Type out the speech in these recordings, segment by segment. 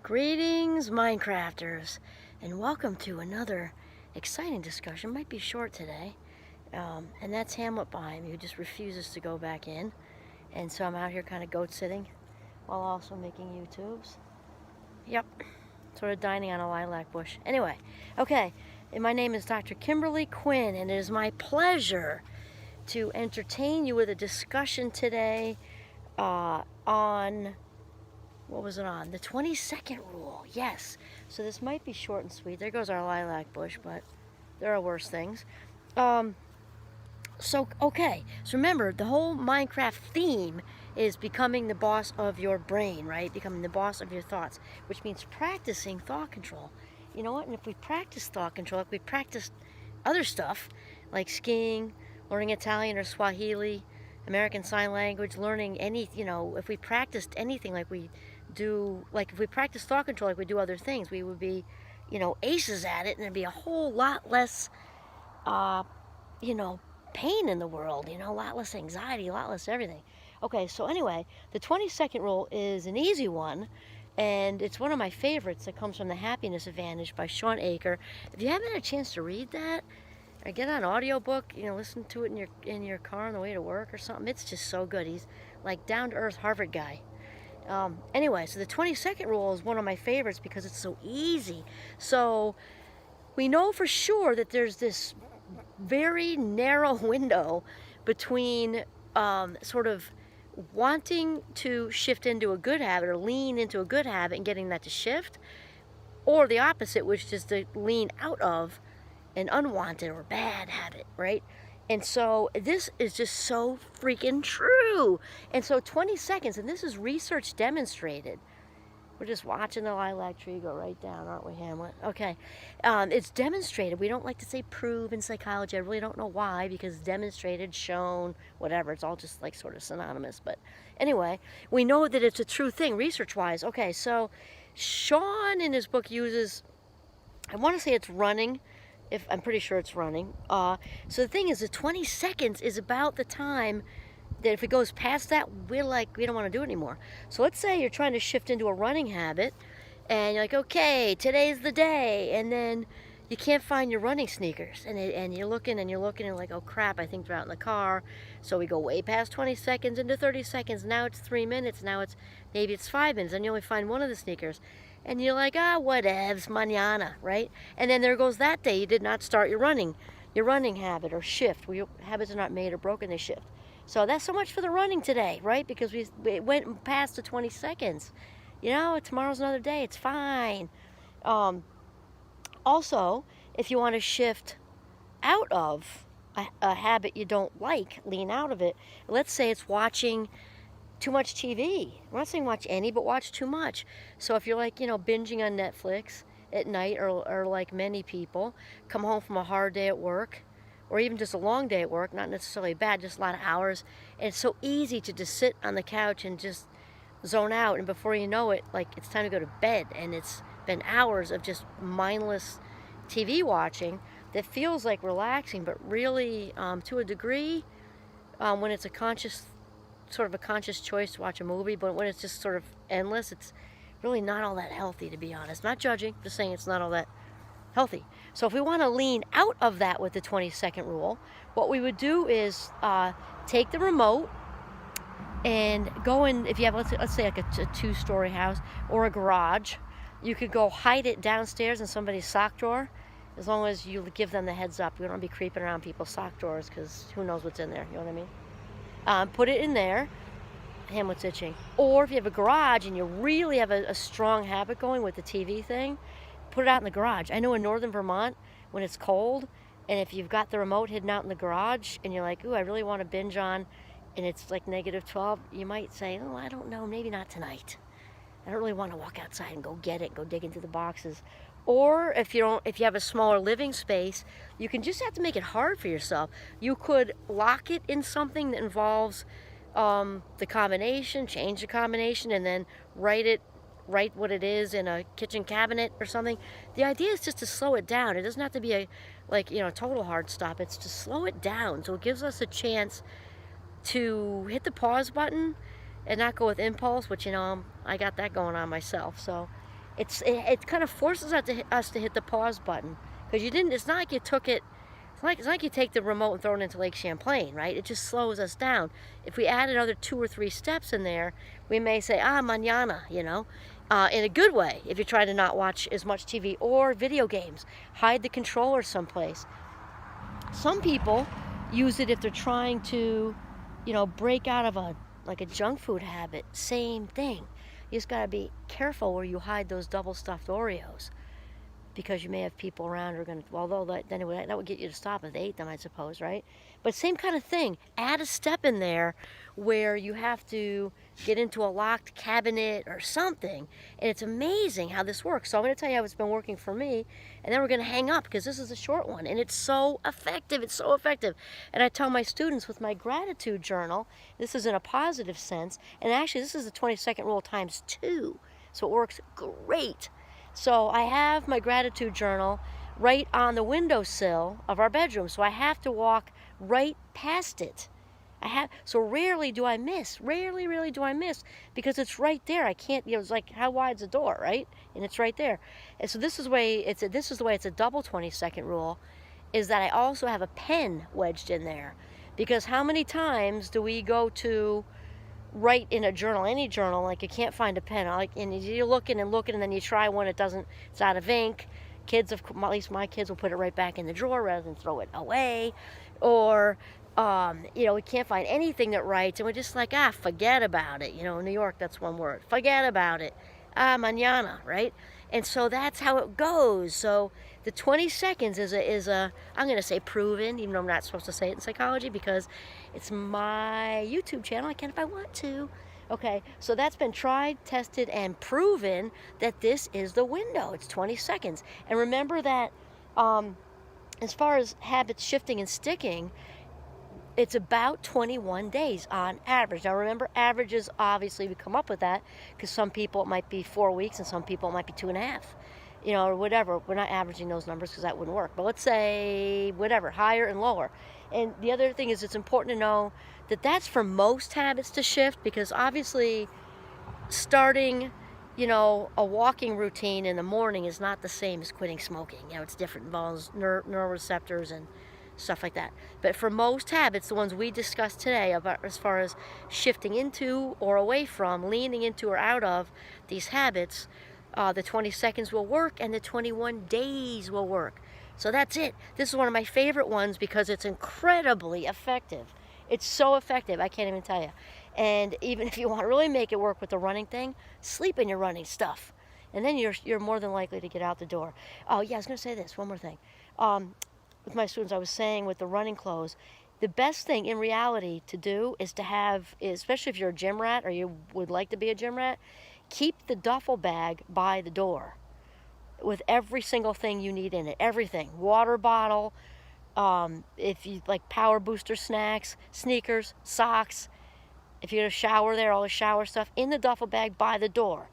Greetings, Minecrafters, and welcome to another exciting discussion. Might be short today, and that's Hamlet behind me, who just refuses to go back in. And so I'm out here kind of goat sitting while also making YouTubes. Yep, sort of dining on a lilac bush. Anyway, okay, and my name is Dr. Kimberly Quinn, and it is my pleasure to entertain you with a discussion today on... what was it on? The 20-second rule. Yes. So this might be short and sweet. There goes our lilac bush, but there are worse things. Okay. So remember, the whole Minecraft theme is becoming the boss of your brain, right? Becoming the boss of your thoughts, which means practicing thought control. You know what? And if we practice thought control, like we practice other stuff, like skiing, learning Italian or Swahili, American Sign Language, learning if we practiced anything like we do, like if we practice thought control like we do other things, we would be, aces at it, and there'd be a whole lot less, pain in the world, a lot less anxiety, a lot less everything. Okay, so anyway, the 20-second rule is an easy one, and it's one of my favorites. It comes from The Happiness Advantage by Sean Aker. If you haven't had a chance to read that, or get an audiobook, listen to it in your car on the way to work or something, it's just so good. He's like down-to-earth Harvard guy. Anyway, so the 20-second rule is one of my favorites because it's so easy. So we know for sure that there's this very narrow window between sort of wanting to shift into a good habit or lean into a good habit and getting that to shift, or the opposite, which is to lean out of an unwanted or bad habit, right? And so this is just so freaking true. And so 20 seconds, and this is research demonstrated. We're just watching the lilac tree go right down, aren't we, Hamlet? Okay. It's demonstrated. We don't like to say prove in psychology. I really don't know why, because demonstrated, shown, whatever. It's all just like sort of synonymous. But anyway, we know that it's a true thing research-wise. Okay, so Sean in his book uses, I want to say it's running, I'm pretty sure it's running. So the thing is, the 20 seconds is about the time that if it goes past that, we don't want to do it anymore. So let's say you're trying to shift into a running habit, and you're like, okay, today's the day, and then you can't find your running sneakers, and you're looking and like, oh crap, I think they're out in the car. So we go way past 20 seconds into 30 seconds. Now it's 3 minutes. Now maybe it's 5 minutes, and you only find one of the sneakers. And you're like, whatevs, mañana, right? And then there goes that day. You did not start your running habit or shift. Your habits are not made or broken, they shift. So that's so much for the running today, right? Because we went past the 20 seconds. Tomorrow's another day. It's fine. Also, if you want to shift out of a habit you don't like, lean out of it. Let's say it's watching too much TV. I'm not saying watch any, but watch too much. So if you're like, binging on Netflix at night, or like many people, come home from a hard day at work, or even just a long day at work, not necessarily bad, just a lot of hours, and it's so easy to just sit on the couch and just zone out, and before you know it, like, it's time to go to bed, and it's been hours of just mindless TV watching that feels like relaxing, but really, to a degree, when it's a conscious choice to watch a movie, but when it's just sort of endless, it's really not all that healthy, to be honest. Not judging, just saying it's not all that healthy. So if we want to lean out of that with the 20-second rule, what we would do is take the remote and go in. If you have, let's say like a 2-story house or a garage, you could go hide it downstairs in somebody's sock drawer, as long as you give them the heads up. You don't want to be creeping around people's sock drawers, because who knows what's in there, you know what I mean? Put it in there. Hamlet's itching. Or if you have a garage and you really have a strong habit going with the TV thing, put it out in the garage. I know in northern Vermont, when it's cold, and if you've got the remote hidden out in the garage, and you're like, ooh, I really want to binge on, and it's like -12, you might say, oh, I don't know, maybe not tonight. I don't really want to walk outside and go get it, go dig into the boxes. Or if you have a smaller living space, you can just have to make it hard for yourself. You could lock it in something that involves the combination, change the combination, and then write what it is in a kitchen cabinet or something. The idea is just to slow it down. It doesn't have to be a total hard stop. It's to slow it down, so it gives us a chance to hit the pause button and not go with impulse, which I got that going on myself. So It kind of forces us to hit the pause button, because you didn't. It's not like you took it. It's like you take the remote and throw it into Lake Champlain, right? It just slows us down. If we add another 2 or 3 steps in there, we may say, mañana, in a good way, if you're trying to not watch as much TV or video games. Hide the controller someplace. Some people use it if they're trying to, break out of a junk food habit. Same thing. You just got to be careful where you hide those double stuffed Oreos, because you may have people around who are going to, although that would get you to stop if they ate them, I suppose, right? But same kind of thing. Add a step in there where you have to get into a locked cabinet or something, and it's amazing how this works. So I'm going to tell you how it's been working for me, and then we're going to hang up, because this is a short one, and it's so effective. It's so effective. And I tell my students with my gratitude journal, this is in a positive sense, and actually this is the 20-second rule times 2, so it works great. So I have my gratitude journal right on the windowsill of our bedroom, so I have to walk right past it. So rarely do I miss, because it's right there. I can't, it's like, how wide's the door, right? And it's right there. And so this is the way it's a double 20-second rule, is that I also have a pen wedged in there. Because how many times do we go to write in a journal, any journal, like you can't find a pen, and you're looking and then you try one, it's out of ink. Kids, at least my kids, will put it right back in the drawer rather than throw it away. Or we can't find anything that writes, and we're just like, forget about it. In New York, that's one word, forget about it. Mañana, right? And so that's how it goes. So the 20 seconds is a I'm going to say proven, even though I'm not supposed to say it in psychology, because it's my YouTube channel. I can if I want to. Okay, so that's been tried, tested, and proven that this is the window. It's 20 seconds. And remember that as far as habits shifting and sticking, it's about 21 days on average. Now remember, averages, obviously we come up with that because some people it might be 4 weeks and some people it might be 2.5, or whatever. We're not averaging those numbers because that wouldn't work. But let's say whatever, higher and lower. And the other thing is, it's important to know that that's for most habits to shift, because obviously starting, a walking routine in the morning is not the same as quitting smoking. It's different, involves neuroreceptors and stuff like that. But for most habits, the ones we discussed today, about as far as shifting into or away from, leaning into or out of these habits, the 20 seconds will work and the 21 days will work. So that's it. This is one of my favorite ones because it's incredibly effective. It's so effective, I can't even tell you. And even if you want to really make it work with the running thing, sleep in your running stuff. And then you're more than likely to get out the door. Oh yeah, I was going to say this, one more thing. With my students, I was saying with the running clothes, the best thing in reality to do is to have, especially if you're a gym rat or you would like to be a gym rat, keep the duffel bag by the door with every single thing you need in it. Everything. Water bottle, if you like power booster snacks, sneakers, socks. If you're going to shower there, all the shower stuff in the duffel bag by the door.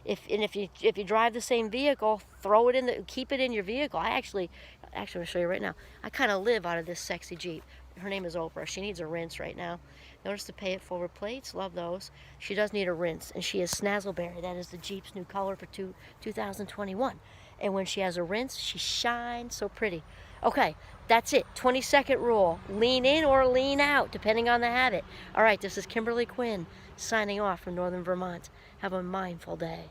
If you drive the same vehicle, throw it in keep it in your vehicle. Actually, I'm going to show you right now. I kind of live out of this sexy Jeep. Her name is Oprah. She needs a rinse right now. Notice the pay it forward plates. Love those. She does need a rinse, and she is Snazzleberry. That is the Jeep's new color for 2021. And when she has a rinse, she shines so pretty. Okay, that's it. 20-second rule. Lean in or lean out, depending on the habit. All right, this is Kimberly Quinn signing off from Northern Vermont. Have a mindful day.